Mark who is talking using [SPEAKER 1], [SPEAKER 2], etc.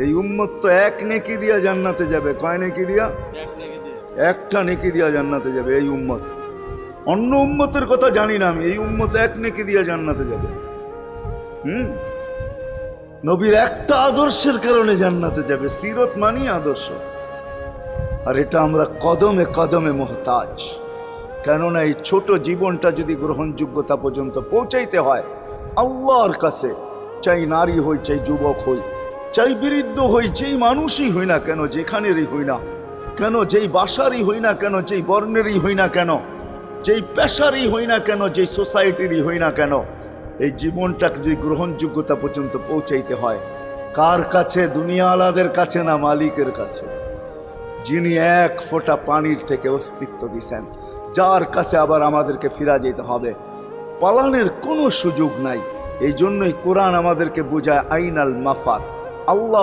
[SPEAKER 1] এই উম্মত তো এক নেকি দিয়া জান্নাতে যাবে। কয় নেকি দিয়া? একটা নেকি দিয়া জান্নাতে যাবে এই উম্মত। অন্য উম্মতের কথা জানি না আমি, এই উম্মত এক নেকি দিয়া জান্নাতে যাবে। নবীর একটা আদর্শের কারণে জান্নাতে যাবে। সিরত মানি আদর্শ, আর এটা আমরা কদমে কদমে মুহতাজ। কেননা এই ছোট জীবনটা যদি গ্রহণযোগ্যতা পর্যন্ত পৌঁছাইতে হয় আল্লাহর কাছে, চাই নারী হই, চাই যুবক হই, চাই বৃদ্ধ হই, যেই মানুষই হই না কেন, যেখানেরই হই না কেন, যেই বাসারই হই না কেন, যেই বর্ণেরই হই না কেন, যেই পেশারই হই না কেন, যেই সোসাইটিরই হই না কেন, এই জীবনটাকে যদি গ্রহণযোগ্যতা পর্যন্ত পৌঁছাইতে হয় কার কাছে? দুনিয়াওয়ালাদের কাছে না, মালিকের কাছে, যিনি এক ফোঁটা পানির থেকে অস্তিত্ব দিছেন, যার কাছে আবার আমাদেরকে ফিরা যেতে হবে। পালানের কোনো সুযোগ নাই। এই জন্যই কোরআন আমাদেরকে বোঝায় আইনাল মাফার। আল্লাহ